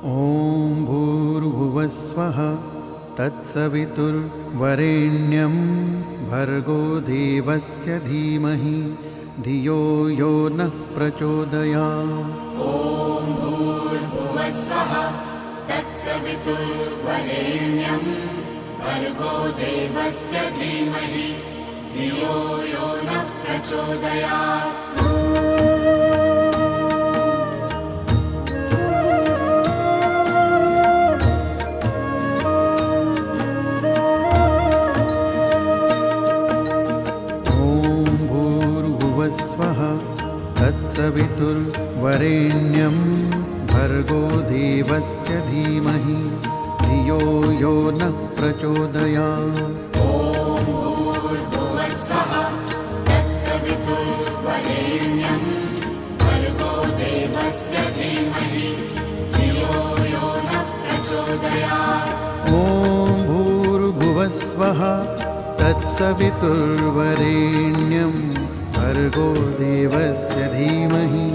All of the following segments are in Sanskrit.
ॐ भूर्भुवस्वः तत्सवितुर्वरेण्यं भर्गो देवस्य धीमहि धियो यो नः प्रचोदयात्। ॐ भूर्भुवस्वः तत्सवितुर्वरेण्यं भर्गो देवस्य धीमहि धियो यो नः प्रचोदयात्। तत्सवितुर्वरेण्यं भर्गो देवस्य धीमहि धियो यो नः प्रचोदयात्। ॐ भूर्भुवस्वः तत्सवितुर्वरेण्यं भर्गो देवस्य धीमहि धियो यो नः प्रचोदयात्। ॐ भूर्भुवस्वः तत्सवितुर्वरेण्यं भर्गो देवस्य धीमहि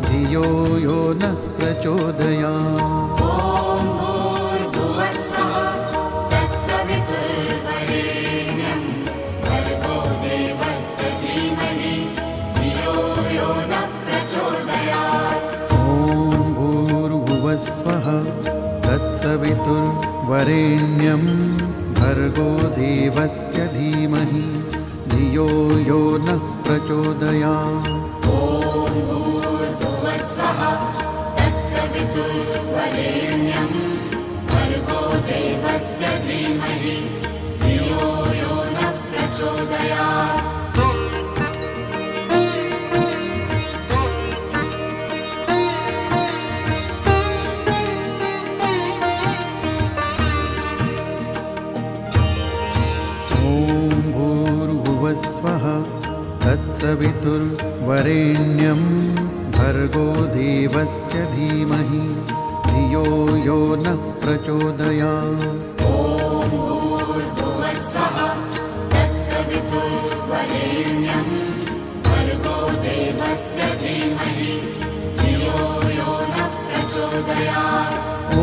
धियो यो नः प्रचोदयात्। ॐ भूर्भुवस्वः तत्सवितुर्वरेण्यं भर्गो देवस्य धीमहि धियो यो नः प्रचोदयात्। ॐ भूर्भुवस्वः तत्सवितुर्वरेण्यं भर्गो देवस्य धीमहि धियो यो नः प्रचोदयात्। ॐ भूर्भुवस्वः तत्सवितुर्वरेण्यं भर्गो देवस्य धीमहि धियो यो नः प्रचोदयात्। तत्सवितुर्वरेण्यं भर्गो देवस्य धीमहि धियो यो नः प्रचोदयात्। ॐ भूर्भुवस्वः तत्सवितुर्वरेण्यं भर्गो देवस्य धीमहि धियो यो नः प्रचोदयात्। ॐ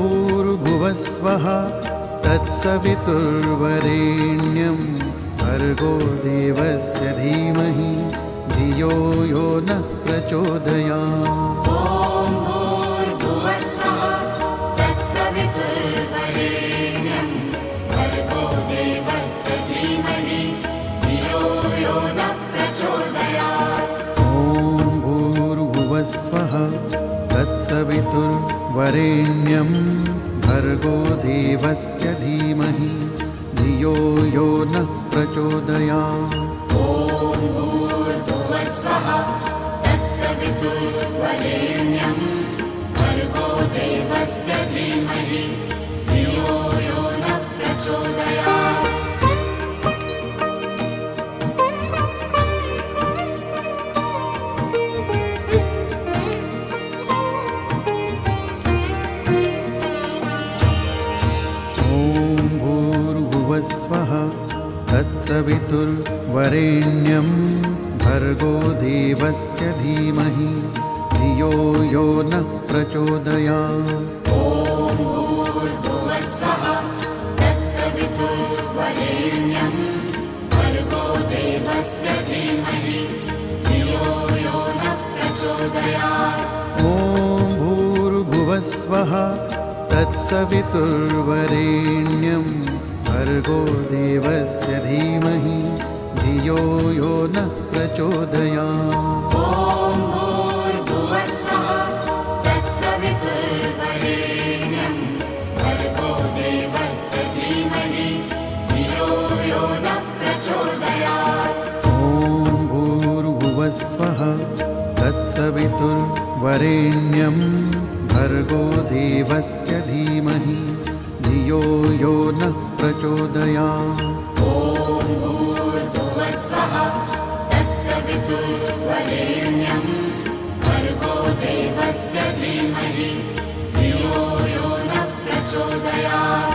भूर्भुवस्वः तत्सवितुर्वरेण्यं भर्गो देवस्य धीमहि धियो यो नः प्रचोदयात्। ॐ भूर्भुवस्वः तत्सवितुर्वरेण्यं भर्गो देवस्य धीमहि धियो यो नः प्रचोदयात्। ॐ भूर्भुवस्वः तत्सवितुर्वरेण्यं भर्गो देवस्य धीमहि धियो यो नः प्रचोदयात्। ॐ भूर्भुवस्वः तत्सवितुर्वरेण्यं भर्गो देवस्य धीमहि धियो यो नः प्रचोदयात्। तत्सवितुर्वरेण्यं भर्गो देवस्य धीमहि धियो यो नः प्रचोदयात्। ॐ भूर्भुवस्वः तत्सवितुर्वरेण्यं भर्गो देवस्य धीमहि धियो यो नः प्रचोदयात्। ॐ भूर्भुवस्वः तत्सवितुर्वरेण्यं भर्गो देवस्य धीमहि धियो यो नः प्रचोदयात्। ॐ भूर्भुवस्वः तत्सवितुर्वरेण्यं भर्गो देवस्य धीमहि धियो यो नः प्रचोदयात्। ॐ भूर्भुवस्वः तत्सवितुर्वरेण्यं भर्गो देवस्य धीमहि धियो यो नः प्रचोदयात्। ॐ भूर्भुवस्वः तत्सवितुर्वरेण्यं भर्गो देवस्य धीमहि धियो यो नः प्रचोदयात्।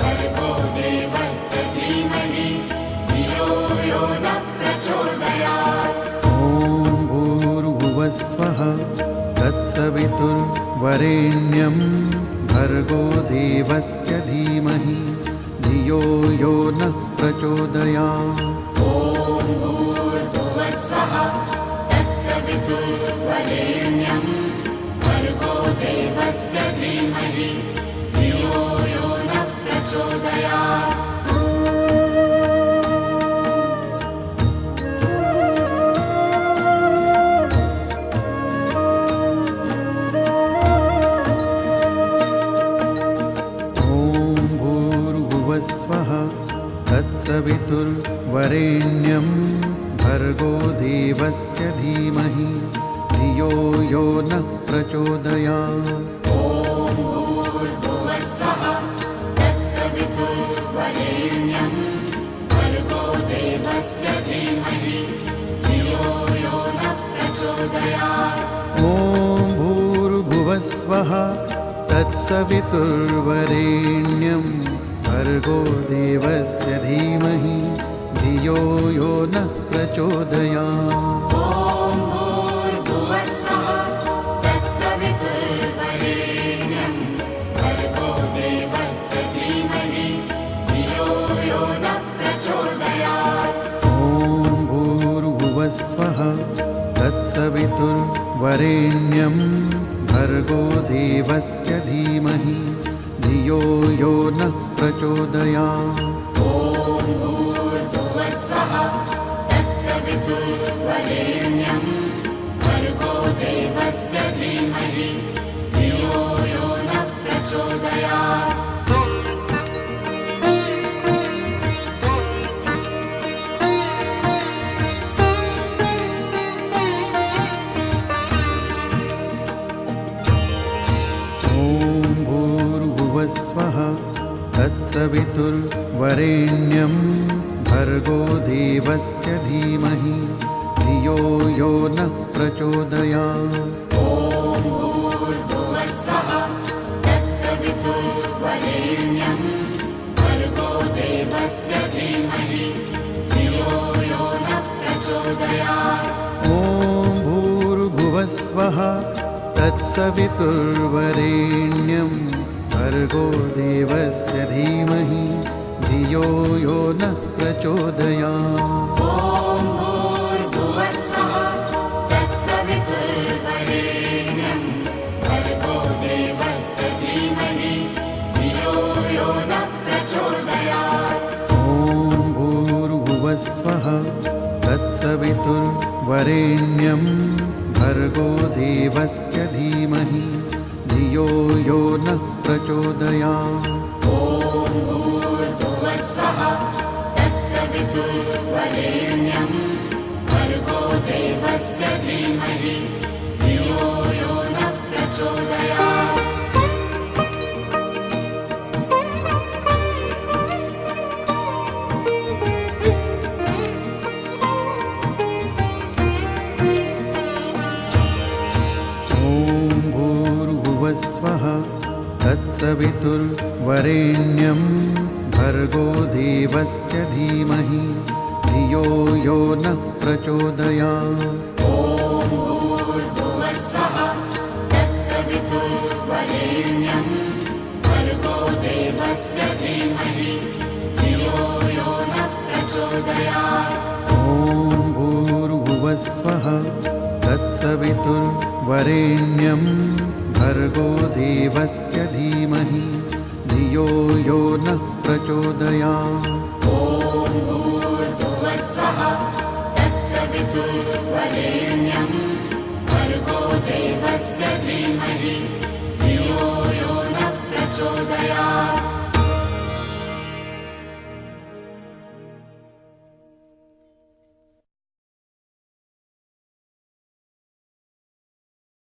भर्गो देवस्य धीमहि धियो यो नः प्रचोदयात्। ॐ भूर्भुवस्वः तत्सवितुर्वरेण्यं भर्गो देवस्य धीमहि धियो यो नः प्रचोदयात्। ॐ भूर्भुवस्वः तत्सवितुर्वरेण्यं भर्गो देवस्य धीमहि धियो यो नः प्रचोदयात्। तत्सवितुर्वरेण्यं भर्गो देवस्य धीमहि धियो यो नः प्रचोदयात्। ॐ भूर्भुवस्वः तत्सवितुर्वरेण्यं भर्गो देवस्य धीमहि धियो यो नः प्रचोदयात्। ॐ भूर्भुवस्वः तत्सवितुर्वरेण्यं भर्गो देवस्य धीमहि धियो यो नः प्रचोदयात्। ॐ भूर्भुवस्वः तत्सवितुर्वरेण्यं वरेण्यं भर्गो देवस्य धीमहि धियो यो नः प्रचोदयात्। ॐ भूर्भुवस्वः तत्सवितुर्वरेण्यं भर्गो देवस्य धीमहि धियो यो नः प्रचोदयात्। स्वः तत्सवितुर्वरेण्यं भर्गो देवस्य धीमहि धियो यो नः प्रचोदयात्। ॐ भूर्भुवस्वः तत्सवितुर्वरेण्यं भर्गो देवस्य धीमहि धियो यो नः प्रचोदयात्। ॐ भूर्भुवस्वः तत्सवितुर्वरेण्यं भर्गो देवस्य धीमहि धियो यो नः प्रचोदयात्। ॐ भूर्भुवस्वः तत्सवितुर्वरेण्यं भर्गो देवस्य धीमहि धियो यो नः प्रचोदयात्। ॐ भूर्भुवस्वः तत्सवितुर्वरेण्यं भर्गो देवस्य धीमहि धियो यो नः प्रचोदयात्। ॐ भूर्भुवस्वः तत्सवितुर्वरेण्यं भर्गो देवस्य धीमहि धियो यो नः प्रचोदयात्। स्वः तत्सवितुर्वरेण्यं भर्गो देवस्य धीमहि धियो यो नः प्रचोदयात्। ॐ भूर्भुवस्वः तत्सवितुर्वरेण्यं भर्गो देवस्य धीमहि धियो यो नः प्रचोदयात्। ॐ भूर्भुवस्वः तत्सवितुर्वरेण्यं भर्गो देवस्य धीमहि धियो यो नः प्रचोदयात्। ॐ भूर्भुवस्वः तत्सवितुर्वरेण्यं